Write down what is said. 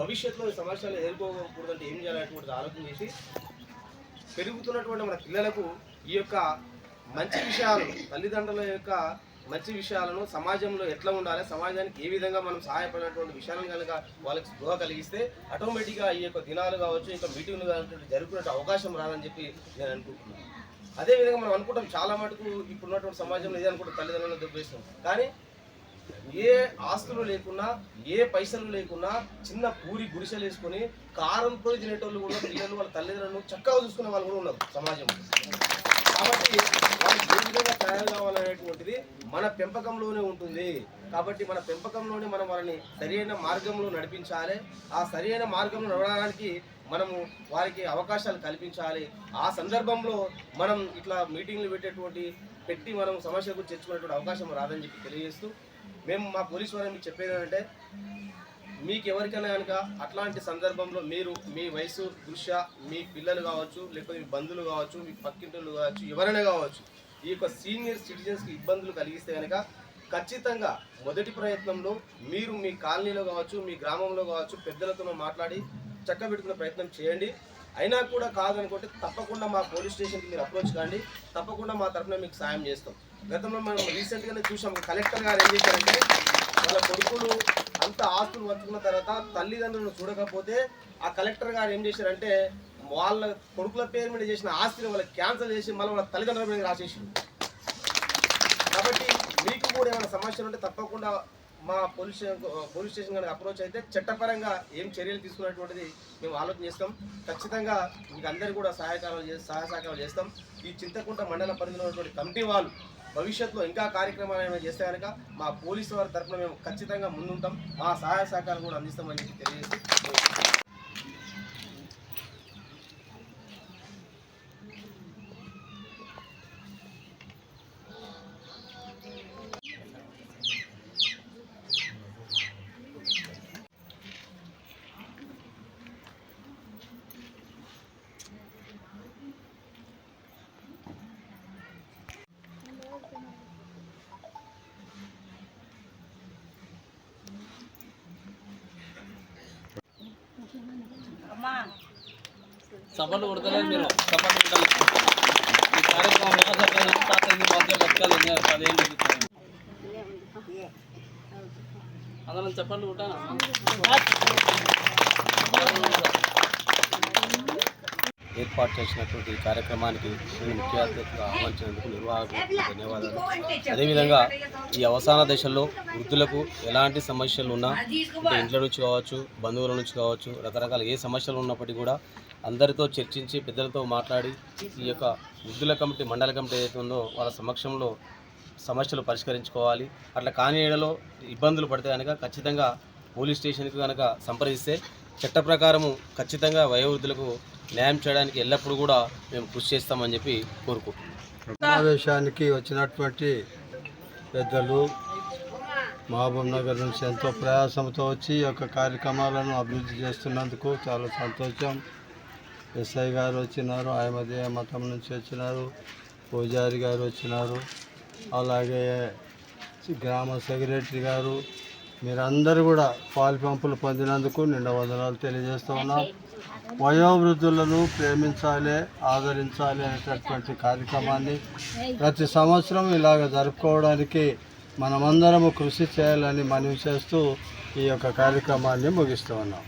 భవిష్యత్తులో ఈ సమస్యలు ఎదుర్కోకూడదంటే ఏం చేయాలనేటువంటి ఆలోచన చేసి పెరుగుతున్నటువంటి మన పిల్లలకు ఈ యొక్క మంచి విషయాలు, తల్లిదండ్రుల యొక్క మంచి విషయాలను, సమాజంలో ఎట్లా ఉండాలి, సమాజానికి ఏ విధంగా మనం సహాయపడినటువంటి విషయాలను కనుక వాళ్ళకి స్పృహ కలిగిస్తే ఆటోమేటిక్గా ఈ యొక్క దినాలు కావచ్చు, ఇంకా మీటింగ్లు కావచ్చు జరుపుకునే అవకాశం రాదని చెప్పి నేను అనుకుంటున్నాను. అదేవిధంగా మనం అనుకుంటాం చాలా మటుకు ఇప్పుడున్నటువంటి సమాజంలో ఇదే అనుకుంటాం, తల్లిదండ్రులను దెబ్బేస్తాం. కానీ ఏ ఆస్తులు లేకున్నా, ఏ పైసలు లేకున్నా చిన్న పూరి గుడిసెలు వేసుకొని కారం పొడి తినేటోళ్ళు కూడా పిల్లలు వాళ్ళ తల్లిదండ్రులను చక్కగా చూసుకునే వాళ్ళు కూడా ఉన్నారు సమాజంలో. కాబట్టి వాళ్ళకి ఏ విధంగా తయారు కావాలనేటువంటిది మన పెంపకంలోనే ఉంటుంది. కాబట్టి మన పెంపకంలోనే మనం వాళ్ళని సరైన మార్గంలో నడిపించాలి. ఆ సరైన మార్గంలో నడవడానికి మనము వారికి అవకాశాలు కల్పించాలి. ఆ సందర్భంలో మనం ఇట్లా మీటింగ్లు పెట్టి మనం సమస్య గురించి తెచ్చుకునేటువంటి అవకాశం రాదని చెప్పి తెలియజేస్తూ, మేము మా పోలీసు వారిని మీకు చెప్పేది ఏంటంటే, మీకు ఎవరికైనా కనుక అట్లాంటి సందర్భంలో మీరు మీ వయసు దృష్ట్యా మీ పిల్లలు కావచ్చు, లేకపోతే మీ బంధువులు కావచ్చు, మీ పక్కింటోళ్ళు కావచ్చు, ఎవరైనా కావచ్చు, ఈ యొక్క సీనియర్ సిటిజన్స్కి ఇబ్బందులు కలిగిస్తే కనుక ఖచ్చితంగా మొదటి ప్రయత్నంలో మీరు మీ కాలనీలో కావచ్చు, మీ గ్రామంలో కావచ్చు పెద్దలతో మాట్లాడి చక్కబెట్టుకునే ప్రయత్నం చేయండి. అయినా కూడా కాదనుకుంటే తప్పకుండా మా పోలీస్ స్టేషన్కి మీరు అప్రోచ్ కాండి. తప్పకుండా మా తరఫున మీకు సాయం చేస్తాం. గతంలో మనం రీసెంట్గానే చూసాం, కలెక్టర్ గారు ఏం చేశారంటే వాళ్ళ కొడుకులు అంత ఆస్తులు పంచుకున్న తర్వాత తల్లిదండ్రులను చూడకపోతే ఆ కలెక్టర్ గారు ఏం చేశారంటే వాళ్ళ కొడుకుల పేరు మీద చేసిన ఆస్తిని వాళ్ళకి క్యాన్సిల్ చేసి మళ్ళీ వాళ్ళ తల్లిదండ్రుల మీద రాసేసారు. కాబట్టి మీకు కూడా ఏమైనా సమస్యలు ఉంటే తప్పకుండా మా పోలీస్ స్టేషన్ కనుక అప్రోచ్ అయితే చట్టపరంగా ఏం చర్యలు తీసుకునేటువంటిది మేము ఆలోచన చేస్తాం. ఖచ్చితంగా మీకు అందరూ కూడా సహాయ సహకారాలు చేస్తాం. ఈ చింతకుంట మండల పరిధిలో ఉన్నటువంటి కమిటీ వాళ్ళు భవిష్యత్తులో ఇంకా కార్యక్రమాలు ఏమైనా చేస్తే కనుక మా పోలీసు వారి తరఫున మేము ఖచ్చితంగా ముందుంటాం. మా సహాయ సహకారం కూడా అందిస్తామని చెప్పి తెలియజేస్తూ సపోర్ట్ కొడతలేదు మీరు, సపోర్ట్ కొట్టాలి. ఈ కార్యక్రమం బతకాలి 10 ఏళ్ళు అందరం చెప్పండి కొట్టాను. ఏర్పాటు చేసినటువంటి ఈ కార్యక్రమానికి నేను ముఖ్య అతిథిగా ఆహ్వానించినందుకు నిర్వాహకులకు ధన్యవాదాలు. అదేవిధంగా ఈ అవసాన దశలో వృద్ధులకు ఎలాంటి సమస్యలు ఉన్నా, అంటే ఇంట్లో నుంచి కావచ్చు, బంధువుల నుంచి కావచ్చు, రకరకాల ఏ సమస్యలు ఉన్నప్పటికీ కూడా అందరితో చర్చించి పెద్దలతో మాట్లాడి ఈ యొక్క వృద్ధుల కమిటీ, మండల కమిటీ ఏదైతే ఉందో వాళ్ళ సమక్షంలో సమస్యలు పరిష్కరించుకోవాలి. అట్లా కాని ఏడలో ఇబ్బందులు పడితే కనుక ఖచ్చితంగా పోలీస్ స్టేషన్కి కనుక సంప్రదిస్తే చట్ట ప్రకారము ఖచ్చితంగా వయోవృద్ధులకు న్యాయం చేయడానికి ఎల్లప్పుడూ కూడా మేము కృషి చేస్తామని చెప్పి కోరుకుంటున్నాం. సమావేశానికి వచ్చినటువంటి పెద్దలు మహబూబ్ నగర్ నుంచి ఎంతో ప్రయాసంతో వచ్చి ఈ యొక్క కార్యక్రమాలను అభివృద్ధి చేస్తున్నందుకు చాలా సంతోషం. ఎస్ఐ గారు వచ్చినారు, అహ్మదీయ మతం నుంచి వచ్చినారు, పూజారి గారు వచ్చినారు, అలాగే గ్రామ సెక్రటరీ గారు, మీరందరూ కూడా పాలు పంపులు పొందినందుకు నిండా వందనాలు తెలియజేస్తూ ఉన్నాం. వయోవృద్ధులను ప్రేమించాలి, ఆదరించాలి అనేటటువంటి కార్యక్రమాన్ని ప్రతి సంవత్సరం ఇలాగ జరుపుకోవడానికి మనమందరము కృషి చేయాలని మనవి చేస్తూ ఈ యొక్క కార్యక్రమాన్ని ముగిస్తూ ఉన్నాం.